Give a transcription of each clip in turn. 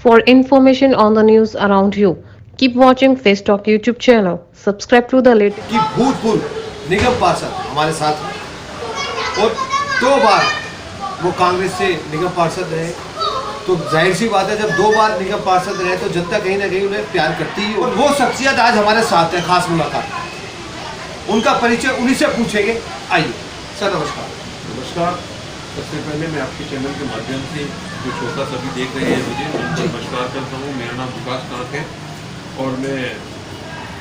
For information on the news around you, keep watching Face Talk YouTube channel. Subscribe to the latest. कि भूतपूर्व निगम पार्षद हमारे साथ हैं और 2 बार वो कांग्रेस से निगम पार्षद रहे, तो जाहिर सी बात है जब 2 बार निगम पार्षद रहे तो जनता कहीं ना कहीं उन्हें प्यार करती है। और वो शख्सियत आज हमारे साथ है, खास मुलाकात, उनका परिचय उन्हीं से पूछेंगे। आइए सर, नमस्कार। नमस्कार। सबसे पहले मैं आपके चैनल के माध्यम से जो श्रोता सभी देख रहे हैं मुझे उनको नमस्कार करता हूँ। मेरा नाम विकास नाथ है और मैं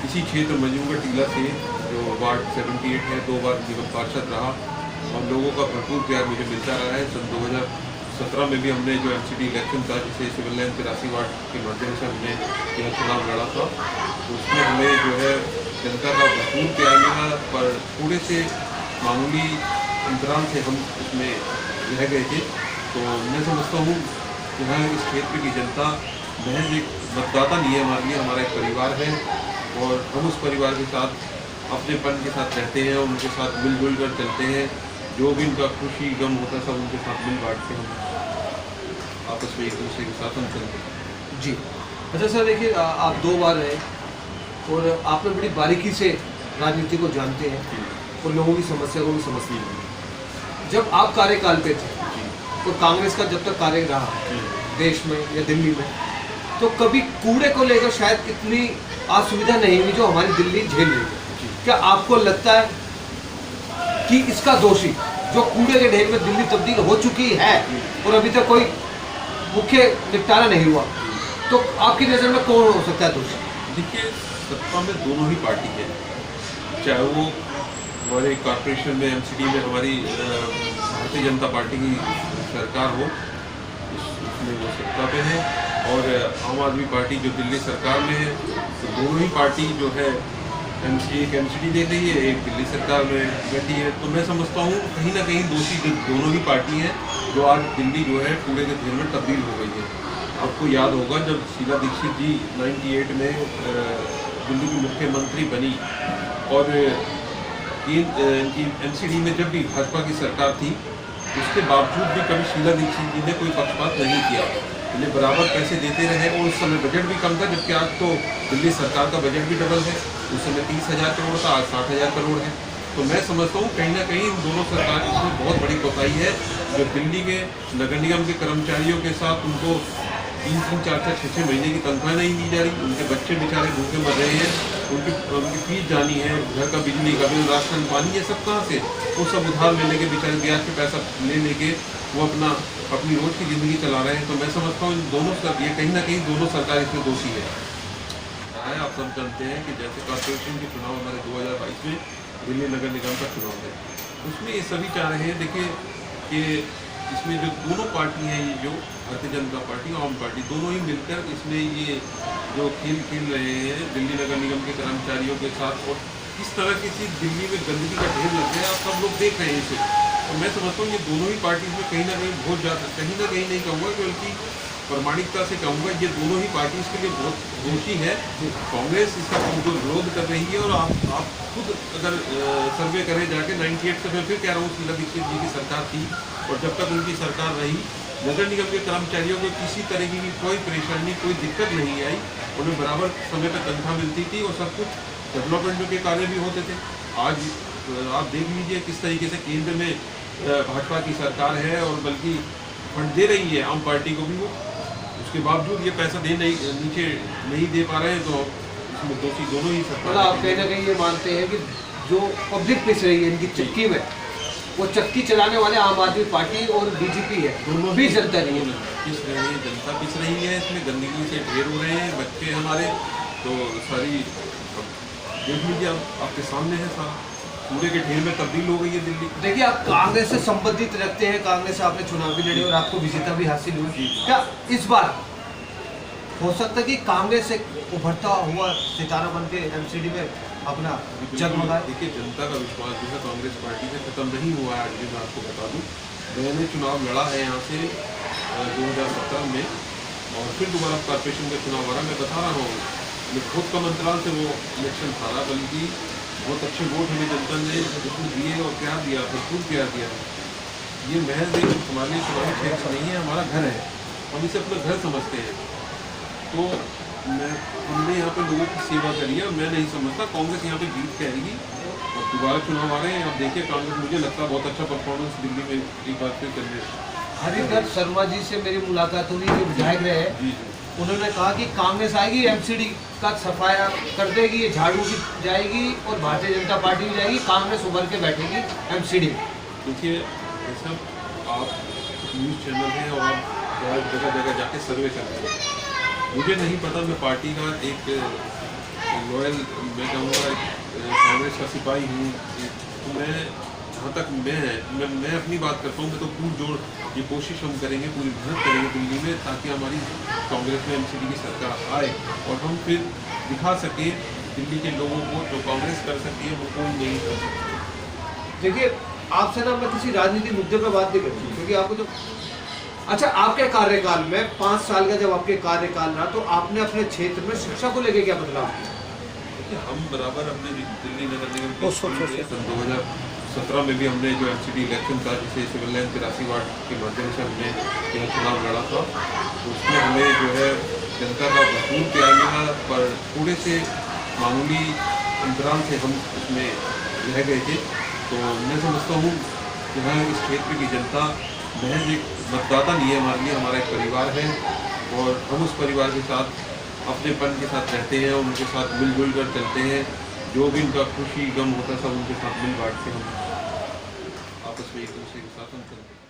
इसी क्षेत्र मजूमगढ़ टीला से जो वार्ड 78 है 2 बार निगम पार्षद रहा और लोगों का भरपूर प्यार मुझे मिलता रहा है। सन 2017 में भी हमने जो एमसीडी इलेक्शन था, जिसे सिविल लाइन 83 वार्ड के माध्यम से हमने यह चुनाव लड़ा था, तो उसमें हमें जो है जनता का भरपूर प्यार मिला, पर थोड़े से मामूली अंतराल से हम उसमें रह गए थे। तो मैं समझता हूँ यहाँ इस क्षेत्र की जनता महज एक मतदाता नहीं है, हमारे लिए हमारा एक परिवार है और हम उस परिवार के साथ अपनेपन के साथ रहते हैं, उनके साथ मिलजुल कर चलते हैं। जो भी उनका खुशी गम होता है सब उनके साथ मिल बांट के हम आपस में एक दूसरे के साथ हम चलते हैं। जी अच्छा सर, देखिए आप 2 बार रहे और आपने बड़ी बारीकी से राजनीति को जानते हैं और लोगों की समस्या को भी समझते हैं। जब आप कार्यकाल पे थे तो कांग्रेस का जब तक कार्य रहा देश में या दिल्ली में, तो कभी कूड़े को लेकर शायद इतनी असुविधा नहीं हुई जो हमारी दिल्ली झेल रही है। क्या आपको लगता है कि इसका दोषी जो कूड़े के ढेर में दिल्ली तब्दील हो चुकी है और अभी तक कोई मुख्य निपटारा नहीं हुआ, तो आपकी नज़र में कौन हो सकता है दोषी? देखिए, सत्ता में दोनों ही पार्टी है, चाहे वो हमारे कॉर्पोरेशन में एमसीडी में हमारी भारतीय जनता पार्टी की सरकार हो, उसमें वो सत्ता पे है, और आम आदमी पार्टी जो दिल्ली सरकार में है, तो दोनों ही पार्टी जो है एक एमसीडी दे रही है, एक दिल्ली सरकार में बैठी है। तो मैं समझता हूँ कहीं ना कहीं दोषी दोनों ही पार्टी हैं जो आज दिल्ली जो है कूड़े के ढेर में तब्दील हो गई है। आपको याद होगा जब शीला दीक्षित जी 98 में दिल्ली की मुख्यमंत्री बनी और एमसीडी में जब भी भाजपा की सरकार थी, उसके बावजूद भी कभी शीला दीक्षित जी ने कोई पक्षपात नहीं किया, उन्हें बराबर पैसे देते रहे और उस समय बजट भी कम था, जबकि आज तो दिल्ली सरकार का बजट भी डबल है। उस समय 30,000 करोड़ था, आज 60,000 करोड़ है। तो मैं समझता हूँ कहीं ना कहीं इन दोनों सरकार इसमें बहुत बड़ी कोताही है, जो दिल्ली के नगर निगम के कर्मचारियों के साथ उनको 3-3, 4-4, 6-6 महीने की तनख्वाह नहीं दी जा रही, उनके बच्चे बेचारे भूखे मर रहे हैं, उनकी फीस जानी है, घर का बिजली का बिल, राशन पानी, ये सब कहाँ से? वो सब उधार ले लेके बेचारे ब्याज पे पैसा ले लेके वो अपनी रोज की ज़िंदगी चला रहे हैं। तो मैं समझता हूँ इन दोनों ये कहीं ना कहीं दोनों सरकार इसमें दोषी है। आप सब जानते हैं कि जैसे कॉर्पोरेशन के चुनाव हमारे 2022 में दिल्ली नगर निगम का चुनाव है, उसमें ये सभी चाह रहे हैं, देखिए कि इसमें जो दोनों पार्टी हैं, ये जो भारतीय जनता पार्टी और आम पार्टी, दोनों ही मिलकर इसमें ये जो खेल रहे हैं दिल्ली नगर निगम के कर्मचारियों के साथ, और किस तरह की चीज़ दिल्ली में गंदगी का ढेर लग गया, आप सब लोग देख रहे हैं इसे। और मैं समझता हूँ ये दोनों ही पार्टी में कहीं ना कहीं बहुत ज़्यादा, कहीं ना कहीं नहीं कहूँगा बल्कि प्रामाणिकता से कहूँगा, ये दोनों ही पार्टी इसके लिए बहुत दोषी है। कांग्रेस इसका जो विरोध कर रही है, और आप खुद अगर सर्वे करें जाके 98 से, मैं फिर कह रहा हूँ शीला दीक्षित जी की सरकार थी और जब तक उनकी सरकार रही नगर निगम के कर्मचारियों को किसी तरीके की कोई परेशानी, कोई दिक्कत नहीं आई, उन्हें बराबर समय पर तनख्वाह मिलती थी और सब कुछ डेवलपमेंट के कार्य भी होते थे। आज आप देख लीजिए किस तरीके से केंद्र में भाजपा की सरकार है और बल्कि फंड दे रही है आम पार्टी को भी, वो उसके बावजूद ये पैसा नीचे नहीं दे पा रहे हैं, तो इसमें दोषी दोनों ही सरकार। आप कहीं ना कहीं ये मानते हैं कि जो पब्लिक पिस रही है इनकी चक्की में, वो चक्की चलाने वाले आम आदमी पार्टी और बीजेपी है, दोनों भी जनता नहीं है, पिस रही है, जनता पिस रही है, इसमें गंदगी से ढेर हो रहे हैं बच्चे हमारे, तो सारी देख लीजिए आपके सामने है, सारा कूड़े के ढेर में तब्दील हो गई है दिल्ली। देखिए, आप कांग्रेस से संबंधित रखते हैं, कांग्रेस से आपने चुनाव भी लड़े और आपको विजेता भी हासिल हुई। क्या इस बार हो सकता है कि कांग्रेस से उभरता हुआ सितारा बन के एमसीडी में अपना जगमगाए? देखिए, जनता का विश्वास जो है कांग्रेस पार्टी से खत्म नहीं हुआ है। आज भी मैं आपको बता दूं, मैंने चुनाव लड़ा है यहाँ से 2017 में और फिर दोबारा कॉर्पोरेशन का चुनाव आ रहा। मैं बता रहा हूँ, मैं खुद कम अंतराल से वो इलेक्शन हारा, बल्कि बहुत अच्छे वोट हमें जनता ने उसमें दिए और प्यार दिया, भरपूर प्यार दिया। ये महज एक हमारे लिए चुनावी क्षेत्र नहीं है, हमारा घर है, हम इसे अपना घर समझते हैं। तो हमने यहाँ पे लोगों की सेवा करी है। मैं नहीं समझता कांग्रेस यहाँ पे जीत के आएगी। और दोबारा चुनाव आ रहे हैं, आप देखिए कांग्रेस, मुझे लगता है बहुत अच्छा परफॉर्मेंस दिल्ली में एक बार फिर करने। हरिदर शर्मा जी से मेरी मुलाकात हुई, जो विधायक रहे हैं, जी उन्होंने कहा कि कांग्रेस आएगी, एमसीडी का सफाया कर देगी, ये झाड़ू की जाएगी और भारतीय जनता पार्टी भी जाएगी, कांग्रेस उभर के बैठेगी एमसीडी। देखिए ये सब आप न्यूज़ चैनल हैं और आप जगह जगह जाके सर्वे करते हैं। मुझे नहीं पता, मैं पार्टी का एक लॉयल, मैं कहूँगा कांग्रेस का सिपाही हूँ। तो मैं जहाँ तक मैं अपनी बात करता हूँ, मैं तो पूरी जोड़ ये कोशिश हम करेंगे, पूरी मेहनत करेंगे दिल्ली में, ताकि हमारी कांग्रेस में एमसीडी की सरकार आए और हम फिर दिखा सकें दिल्ली के लोगों को जो कांग्रेस कर सकती है वो कोई नहीं कर सकती। देखिए आपसे ना मैं किसी राजनीतिक मुद्दे पर बात नहीं करती, क्योंकि आपको जो अच्छा आपके कार्यकाल में 5 साल का जब आपके कार्यकाल रहा, तो आपने अपने क्षेत्र में शिक्षा को लेकर क्या बदलाव किया? देखिए हम बराबर अपने दिल्ली नगर निगम की सन 2017 में भी हमने जो एमसीडी इलेक्शन था, जिसे सिविल लाइन 83 वार्ड के माध्यम से हमने यह चुनाव लड़ा था, तो उसमें हमें जो है जनता का भरपूर प्यार मिला, पर थोड़े से मामूली अंतराल से हम उसमें रह गए थे। तो मैं समझता हूँ यहाँ इस क्षेत्र की जनता महज एक मतदाता नहीं है, हमारे लिए हमारा एक परिवार है और हम उस परिवार के साथ अपनेपन के साथ रहते हैं और उनके साथ मिलजुल कर चलते हैं। जो भी उनका खुशी गम होता है सब उनके साथ मिल बांट के हम आपस में एक दूसरे के साथ हम चलते हैं।